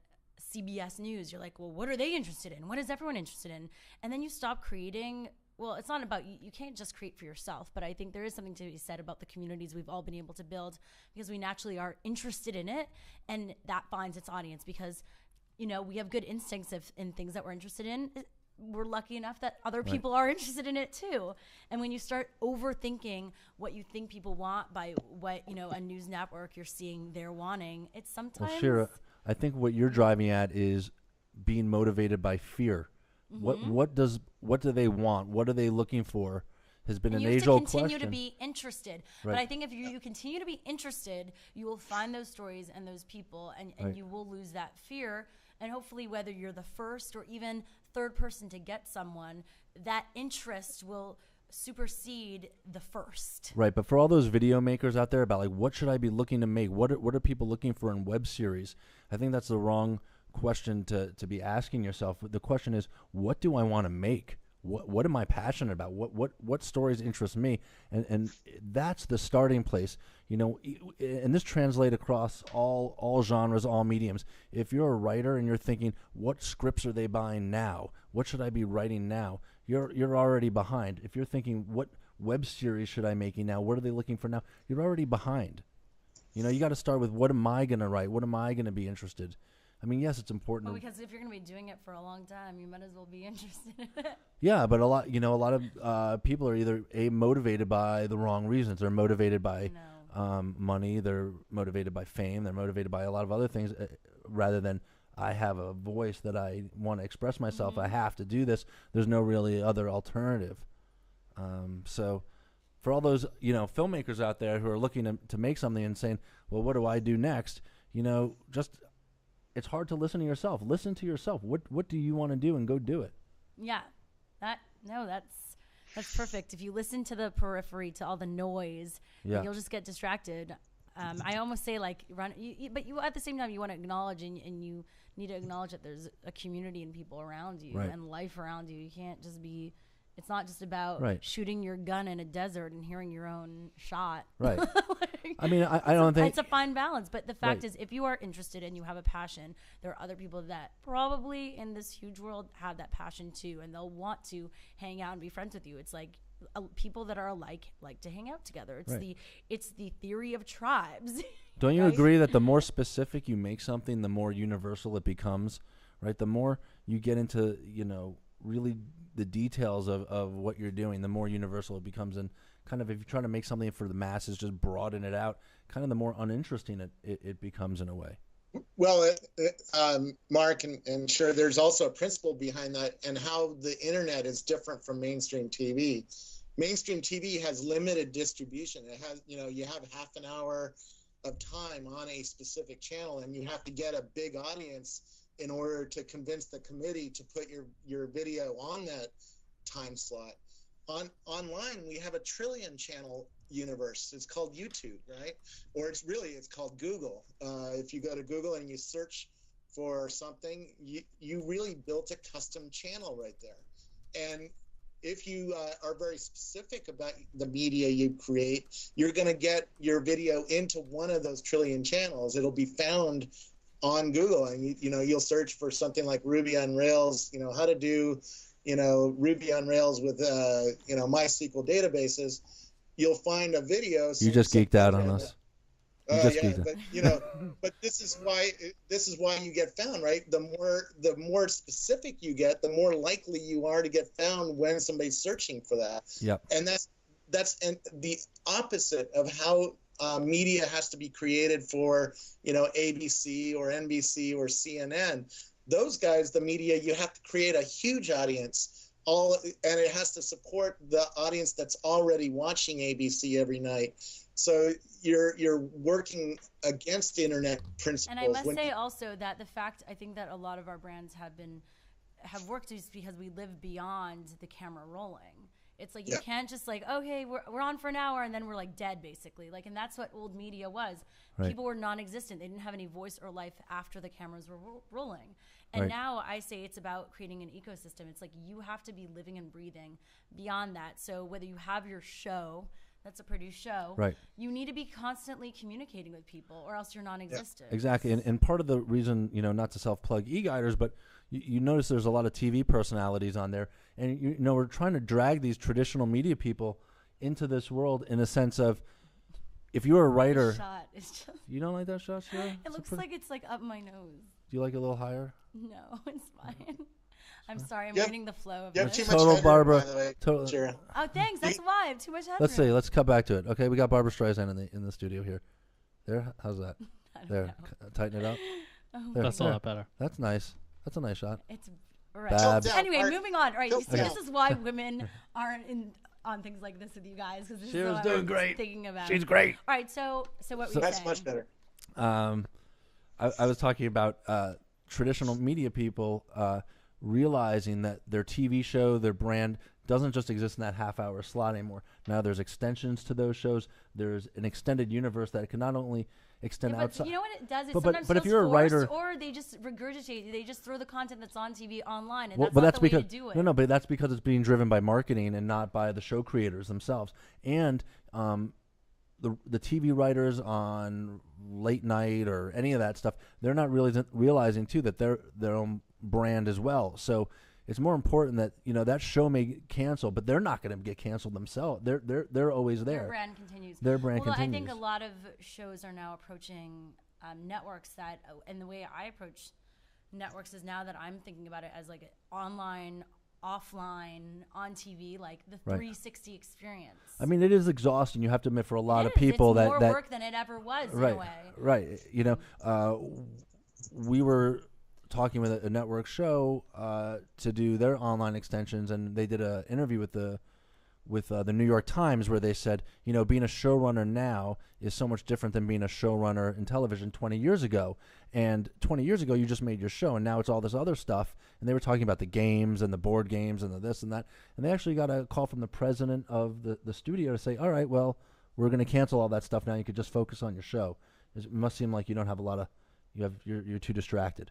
CBS News, you're like, well, what are they interested in? What is everyone interested in? And then you stop creating. Well, it's not about you can't just create for yourself, but I think there is something to be said about the communities we've all been able to build, because we naturally are interested in it, and that finds its audience because, we have good instincts in things that we're interested in. We're lucky enough that other people are interested in it too. And when you start overthinking what you think people want by what, a news network you're seeing they're wanting, it's sometimes... Well, Shira, I think what you're driving at is being motivated by fear. What do they want? What are they looking for? Has been an age-old question. You have to continue to be interested. Right. But I think if you continue to be interested, you will find those stories and those people, and you will lose that fear. And hopefully, whether you're the first or even third person to get someone, that interest will supersede the first. Right, but for all those video makers out there about like, what should I be looking to make? What are people looking for in web series? I think that's the wrong question to be asking yourself. The question is, what do I want to make? what am I passionate about? What stories interest me? And that's the starting place. You know, and this translates across all genres, all mediums. If you're a writer and you're thinking, what scripts are they buying now? What should I be writing now? You're already behind. If you're thinking, what web series should I making now? What are they looking for now? You're already behind. You know, you got to start with, what am I going to write? What am I going to be interested? I mean, yes, it's important. Well, because if you're going to be doing it for a long time, you might as well be interested in it. Yeah, but a lot of people are either motivated by the wrong reasons. They're motivated by money. They're motivated by fame. They're motivated by a lot of other things, rather than, I have a voice that I want to express myself. I have to do this. There's no really other alternative. So for all those, filmmakers out there who are looking to make something and saying, well, what do I do next? It's hard to listen to yourself. Listen to yourself. What do you want to do, and go do it. Yeah, that's perfect. If you listen to the periphery, to all the noise, you'll just get distracted. I almost say, like, run, but you at the same time, you want to acknowledge, and you need to acknowledge that there's a community and people around you and life around you. You can't just be. It's not just about shooting your gun in a desert and hearing your own shot. Right. I mean, I don't think it's a fine balance. But the fact is, if you are interested and you have a passion, there are other people that probably in this huge world have that passion too, and they'll want to hang out and be friends with you. It's like people that are alike like to hang out together. It's the theory of tribes. Don't you agree that the more specific you make something, the more universal it becomes, right? The more you get into, really the details of what you're doing, the more universal it becomes. And kind of, if you try to make something for the masses, just broaden it out, kind of the more uninteresting it becomes in a way. Well, Mark, and sure, there's also a principle behind that, and how the internet is different from mainstream TV. Mainstream TV has limited distribution. It has, you have half an hour of time on a specific channel, and you have to get a big audience in order to convince the committee to put your video on that time slot. Online, we have a trillion channel universe. It's called YouTube, right? Or it's called Google. If you go to Google and you search for something, you really built a custom channel right there. And if you are very specific about the media you create, you're going to get your video into one of those trillion channels. It'll be found on Google, and you'll search for something like Ruby on Rails, how to do, Ruby on Rails with, MySQL databases. You'll find a video. You just geeked out on us. But this is why you get found, right? The more specific you get, the more likely you are to get found when somebody's searching for that. Yep. And that's the opposite of how media has to be created for, ABC or NBC or CNN. Those guys, the media, you have to create a huge audience, and it has to support the audience that's already watching ABC every night. So you're working against the internet principles. And I must say also that the fact, I think that a lot of our brands have worked is because we live beyond the camera rolling. It's like, you can't just like, okay, we're on for an hour and then we're like dead, basically. Like, and that's what old media was. Right. People were non-existent. They didn't have any voice or life after the cameras were rolling. And now I say it's about creating an ecosystem. It's like, you have to be living and breathing beyond that. So whether you have your show, that's a produced show, you need to be constantly communicating with people, or else you're non-existent. Yeah, exactly. And part of the reason, not to self-plug eGuiders, but you notice there's a lot of TV personalities on there. And, we're trying to drag these traditional media people into this world in a sense of, if you're a writer. Shot is just, you don't like that shot, Sheila? It looks like it's like up my nose. Do you like it a little higher? No, it's fine. I'm sorry. I'm reading the flow of this. Total Barbara. Oh, thanks. That's why I have too much headroom. Let's see. Let's cut back to it. Okay, we got Barbara Streisand in the studio here. There. How's that? There. Tighten it up. There. That's a lot better. That's nice. That's a nice shot. It's all right. Anyway, moving on. All right. So this is why women aren't on things like this with you guys, because this is what doing great. Thinking about. She's great. All right. So what were you saying? That's much better. I was talking about traditional media people realizing that their TV show, their brand doesn't just exist in that half-hour slot anymore. Now there's extensions to those shows. There's an extended universe that can not only extend But outside. you know what it does? It But sometimes if feels you're a forced, writer, or they just regurgitate. They just throw the content that's on TV online, and well, that's but not that's the way because to do it. no, but that's because it's being driven by marketing and not by the show creators themselves. And the TV writers on late night or any of that stuff, they're not really realizing too that they're their own brand as well. So it's more important that that show may cancel, but they're not going to get canceled themselves. They're always there. Their brand continues. Their brand Well, continues. I think a lot of shows are now approaching networks that, and the way I approach networks is now that I'm thinking about it as like online, offline, on TV, like the 360 experience. I mean, it is exhausting. You have to admit, for a lot of It is. people, it's that more that work than it ever was right, in a way. right. We were talking with a network show to do their online extensions, and they did an interview with the New York Times where they said, being a showrunner now is so much different than being a showrunner in television 20 years ago. And 20 years ago, you just made your show, and now it's all this other stuff. And they were talking about the games and the board games and the this and that. And they actually got a call from the president of the studio to say, all right, well, we're going to cancel all that stuff now. You could just focus on your show. It must seem like you don't have a lot of you're too distracted.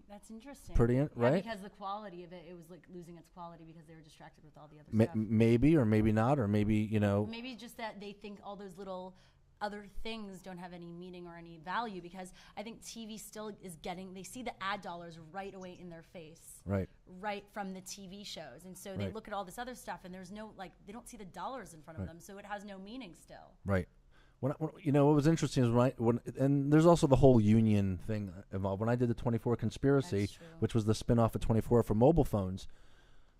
That's interesting. Right? Because the quality of it was like losing its quality because they were distracted with all the other stuff. Maybe, or maybe not, or maybe Maybe just that they think all those little other things don't have any meaning or any value, because I think TV still is they see the ad dollars right away in their face. Right from the TV shows. And so they look at all this other stuff and there's no, they don't see the dollars in front of them, so it has no meaning still. Right. What was interesting is and there's also the whole union thing involved. When I did the 24 Conspiracy, which was the spinoff of 24 for mobile phones,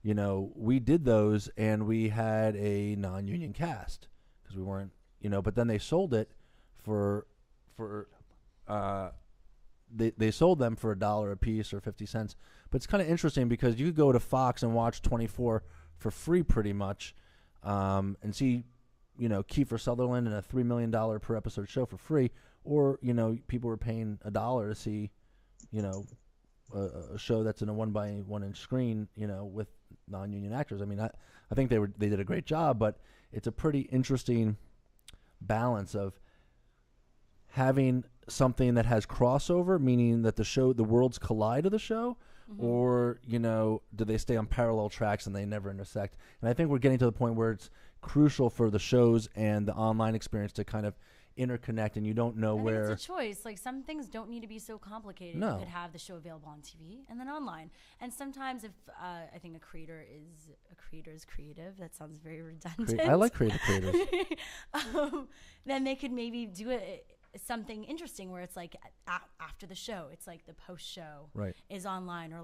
we did those and we had a non-union cast because we weren't, but then they sold it they sold them for $1 a piece or 50 cents. But it's kind of interesting because you could go to Fox and watch 24 for free pretty much, and see Kiefer Sutherland and a $3 million per episode show for free, or people were paying $1 to see a show that's in a 1x1 inch screen with non-union actors. I mean, I think they did a great job, but it's a pretty interesting balance of having something that has crossover, meaning that the worlds collide of the show, or do they stay on parallel tracks and they never intersect? And I think we're getting to the point where it's crucial for the shows and the online experience to kind of interconnect, and you don't know where. It's a choice. Like, some things don't need to be so complicated. No. You could have the show available on TV and then online. And sometimes, if I think a creator is creative. That sounds very redundant. I like creative creators. Then they could maybe do something interesting where it's like after the show, it's like the post show is online, or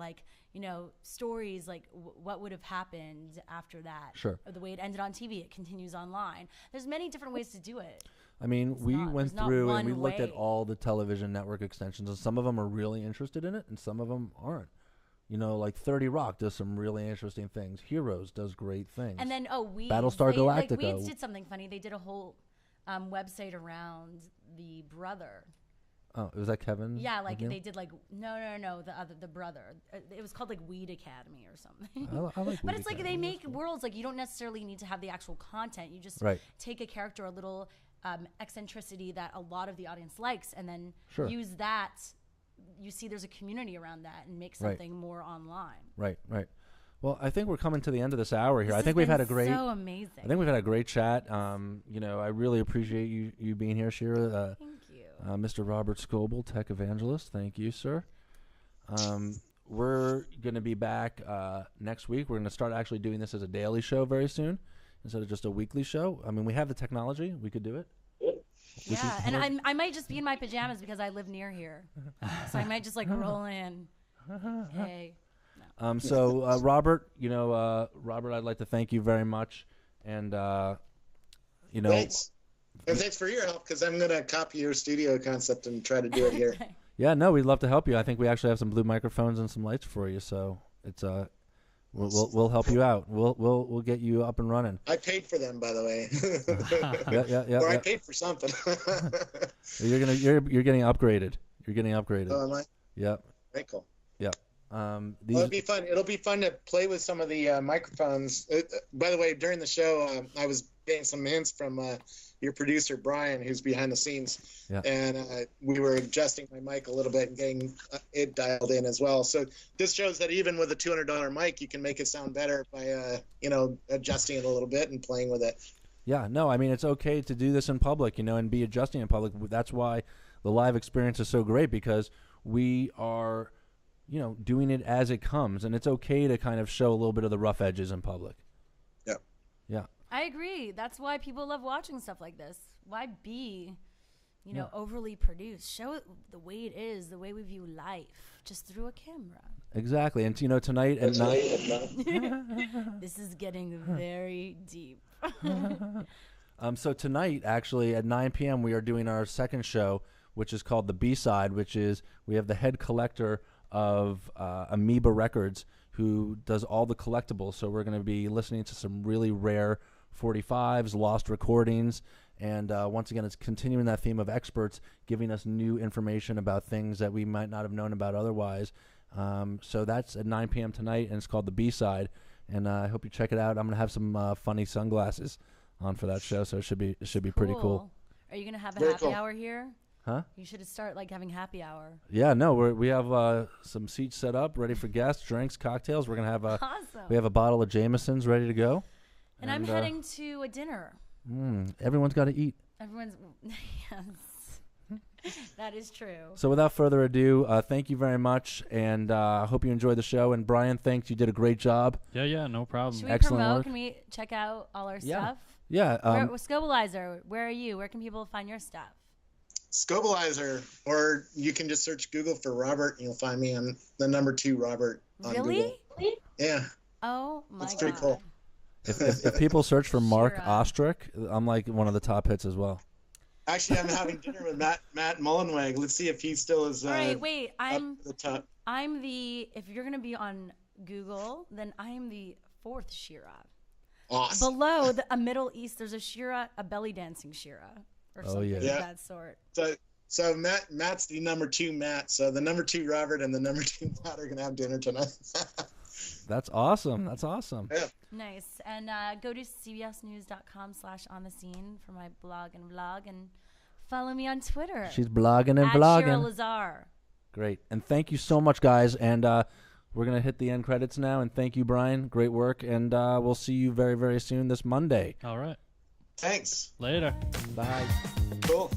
stories like what would have happened after that. Sure. Or the way it ended on TV, it continues online. There's many different ways to do it. I mean, we went through and we looked at all the television network extensions, and some of them are really interested in it, and some of them aren't. Like 30 Rock does some really interesting things. Heroes does great things. And then Battlestar Galactica. Weeds did something funny. They did a whole website around the brother. Oh, was that Kevin? Yeah, like McNeil? they did the brother. It was called like Weed Academy or something. I like but Weed it's like Academy. they make worlds, like you don't necessarily need to have the actual content. You just take a character, a little eccentricity that a lot of the audience likes, and then use that. You see there's a community around that, and make something more online. Right. Well, I think we're coming to the end of this hour here. I think we've had a great. So amazing. I think we've had a great chat. I really appreciate you being here, Shira. Thank you. Mr. Robert Scoble, tech evangelist. Thank you, sir. We're going to be back next week. We're going to start actually doing this as a daily show very soon instead of just a weekly show. I mean, we have the technology. We could do it. Yeah, and I might just be in my pajamas because I live near here. So I might just roll in. Hey. No. So Robert, Robert, I'd like to thank you very much, and Thanks. And thanks for your help, because I'm going to copy your studio concept and try to do it here. Yeah, no, we'd love to help you. I think we actually have some blue microphones and some lights for you, so it's we'll help you out. We'll get you up and running. I paid for them, by the way. Yeah. Or I paid for something. You're getting upgraded. You're getting upgraded. Oh, am I? Yep. Very cool. Yep. It'll be fun. It'll be fun to play with some of the microphones. By the way, during the show, I was getting some hints from your producer Brian, who's behind the scenes, and we were adjusting my mic a little bit and getting it dialed in as well. So this shows that even with a $200 mic, you can make it sound better by adjusting it a little bit and playing with it. Yeah, no, I mean, it's okay to do this in public, and be adjusting in public. That's why the live experience is so great, because we are, doing it as it comes, and it's okay to kind of show a little bit of the rough edges in public. Yeah. Yeah. I agree. That's why people love watching stuff like this. Why be, overly produced? Show it the way it is, the way we view life, just through a camera. Exactly. And, tonight at 9... This is getting very deep. So tonight, actually, at 9 p.m., we are doing our second show, which is called The B-Side, which is we have the head collector of Amoeba Records, who does all the collectibles. So we're going to be listening to some really rare 45s, lost recordings, and once again, it's continuing that theme of experts giving us new information about things that we might not have known about otherwise. So that's at 9 p.m. tonight, and it's called The B-Side, and I hope you check it out. I'm going to have some funny sunglasses on for that show, so it should be pretty cool. Are you going to have a Very happy cool. hour here? Huh? You should start having happy hour. Yeah, no, we have some seats set up, ready for guests, drinks, cocktails. We're going to have Awesome. we have a bottle of Jameson's ready to go. And I'm heading to a dinner. Everyone's got to eat. Everyone's yes, that is true. So without further ado, thank you very much, and I hope you enjoyed the show. And Brian, thanks. You did a great job. Yeah, no problem. Should we Excellent promote? work. Can we check out all our Yeah. stuff? Yeah. Scobalizer, where are you? Where can people find your stuff? Scobalizer, or you can just search Google for Robert, and you'll find me. I'm the number 2 Robert on Really? Google. Yeah. Oh my That's god. pretty cool. If people search for Mark Shira. Ostrich, I'm like one of the top hits as well. Actually, I'm having dinner with Matt Mullenweg. Let's see if he still is All right, wait. up at the top. If you're gonna be on Google, then I am the 4th Shira. Awesome. Below a Middle East, there's a Shira, a belly dancing Shira, or something yeah. of Yeah. that sort. So Matt's the number 2 Matt. So the number 2 Robert and the number 2 Matt are gonna have dinner tonight. That's awesome. That's awesome. Yeah. Nice. And go to cbsnews.com/onthe-scene for my blog and vlog, and follow me on Twitter. She's blogging and at Shira vlogging. Lazar. Great. And thank you so much, guys. And we're going to hit the end credits now. And thank you, Brian. Great work. And we'll see you very, very soon this Monday. All right. Thanks. Later. Bye. Cool.